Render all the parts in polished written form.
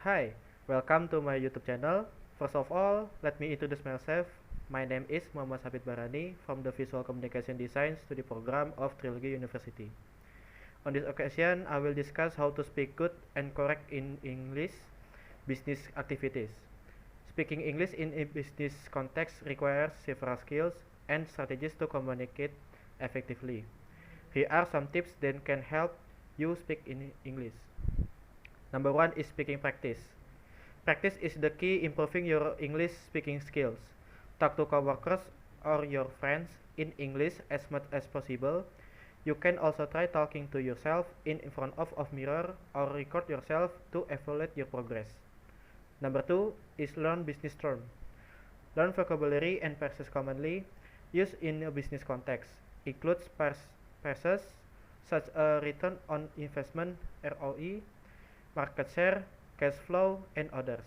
Hi, welcome to my YouTube channel. First of all, let me introduce myself. My name is Muhammad Sabit Barani from the Visual Communication Design Study Program of Trilogy University. On this occasion, I will discuss how to speak good and correct in English business activities. Speaking English in a business context requires several skills and strategies to communicate effectively. Here are some tips that can help you speak in English. Number one is speaking practice. Practice is the key improving your English speaking skills. Talk to coworkers or your friends in English as much as possible. You can also try talking to yourself in front of a mirror or record yourself to evaluate your progress. Number two is learn business terms. Learn vocabulary and phrases commonly used in a business context. Includes phrases such as return on investment (ROI), market share, cash flow, and others.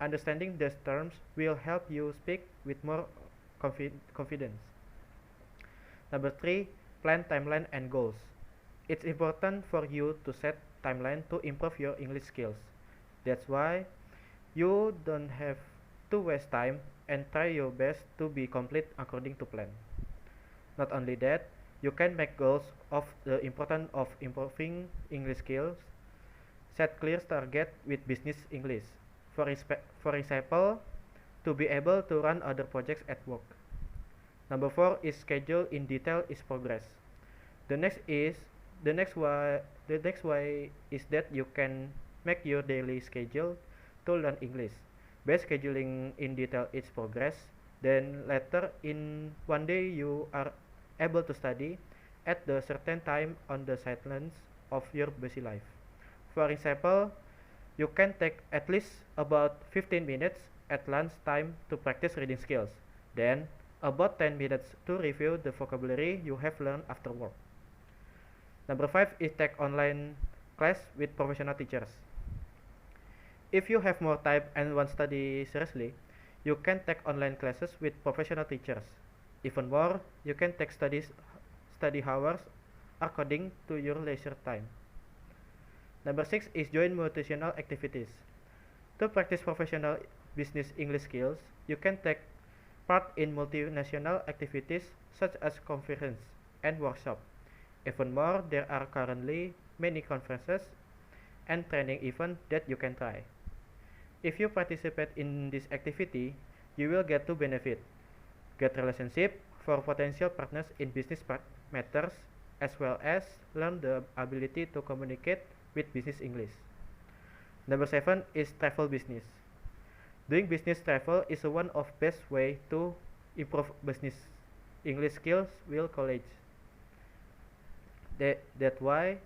Understanding these terms will help you speak with more confidence. Number three, plan timeline and goals. It's important for you to set timeline to improve your English skills. That's why you don't have to waste time and try your best to be complete according to plan. Not only that, you can make goals of the importance of improving English skills. Set clear target with business English. For example, to be able to run other projects at work. Number four is schedule in detail is progress. The next is the next way is that you can make your daily schedule to learn English. By scheduling in detail its progress, then later in one day you are able to study at the certain time on the sidelines of your busy life. For example, you can take at least about 15 minutes at lunch time to practice reading skills, then about 10 minutes to review the vocabulary you have learned after work. Number 5 is take online class with professional teachers. If you have more time and want to study seriously, you can take online classes with professional teachers. Even more, you can take study hours according to your leisure time. Number 6 is join multinational activities. To practice professional business English skills, you can take part in multinational activities such as conferences and workshops. Even more, there are currently many conferences and training events that you can try. If you participate in this activity, you will get to benefit, get relationship for potential partners in business matters, as well as learn the ability to communicate with business English. Number 7 is travel business. Doing business travel is one of best way to improve business English skills while college. That way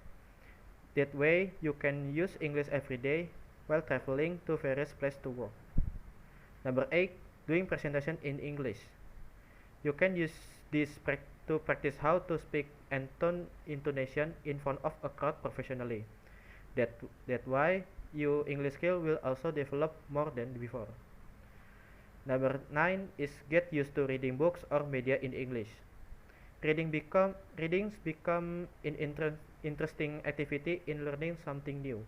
you can use English every day while traveling to various places to work. Number 8, doing presentation in English. You can use this to practice how to speak and tone intonation in front of a crowd professionally. That why your English skill will also develop more than before. Number 9 is get used to reading books or media in English. Readings become an interesting activity in learning something new.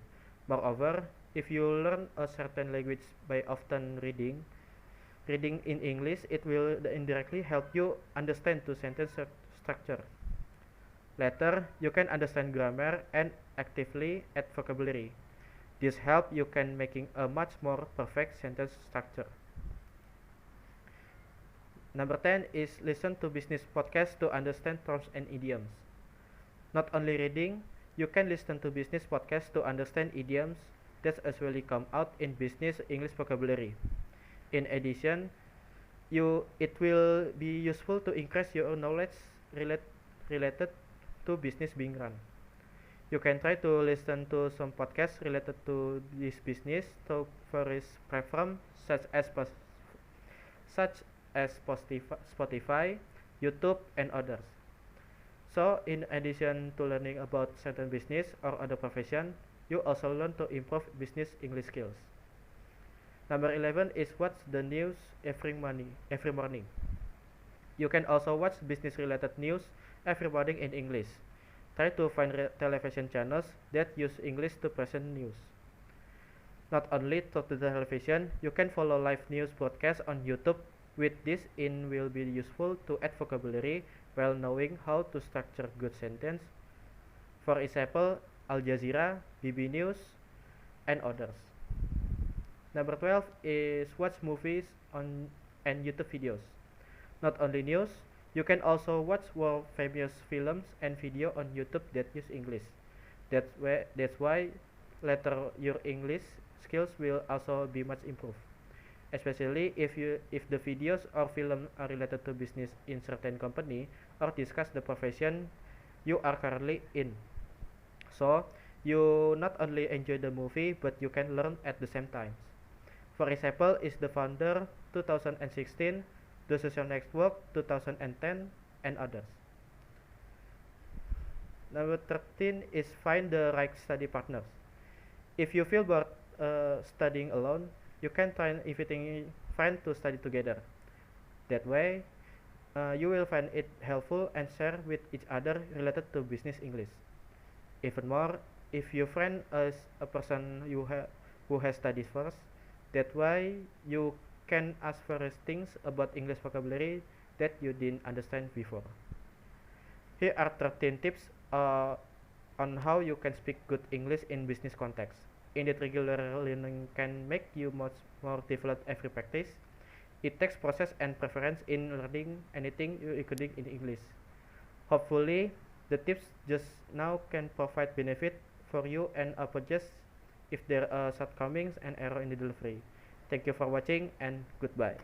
Moreover, if you learn a certain language by often reading in English, it will indirectly help you understand to sentence structure. Later, you can understand grammar and actively add vocabulary. This help you can making a much more perfect sentence structure. Number 10 is listen to business podcasts to understand terms and idioms. Not only reading, you can listen to business podcasts to understand idioms that usually come out in business English vocabulary. In addition, it will be useful to increase your knowledge related to business being run. You can try to listen to some podcasts related to this business to various platforms such as Spotify, YouTube, and others. So, in addition to learning about certain business or other profession, you also learn to improve business English skills. Number 11 is watch the news every morning. You can also watch business related news every morning in English. Try to find television channels that use English to present news. Not only to the television, you can follow live news broadcasts on YouTube. With this in will be useful to add vocabulary while knowing how to structure good sentence. For example, Al Jazeera, BB News, and others. Number 12 is watch movies on and YouTube videos. Not only news, you can also watch world famous films and video on YouTube that use English. That's why later your English skills will also be much improved. Especially if the videos or film are related to business in certain company or discuss the profession you are currently in. So you not only enjoy the movie but you can learn at the same time. For example, is The Founder 2016, The Social Network 2010, and others. Number 13 is find the right study partners. If you feel bored studying alone, you can try inviting friends to study together. That way, you will find it helpful and share with each other related to business English. Even more, if your friend is a person who has studied first, that way you can ask various things about English vocabulary that you didn't understand before. Here are 13 tips on how you can speak good English in business context. Indeed, regular learning can make you much more developed every practice. It takes process and preference in learning anything including in English. Hopefully, the tips just now can provide benefit for you and apologize if there are shortcomings and error in the delivery. Thank you for watching and goodbye.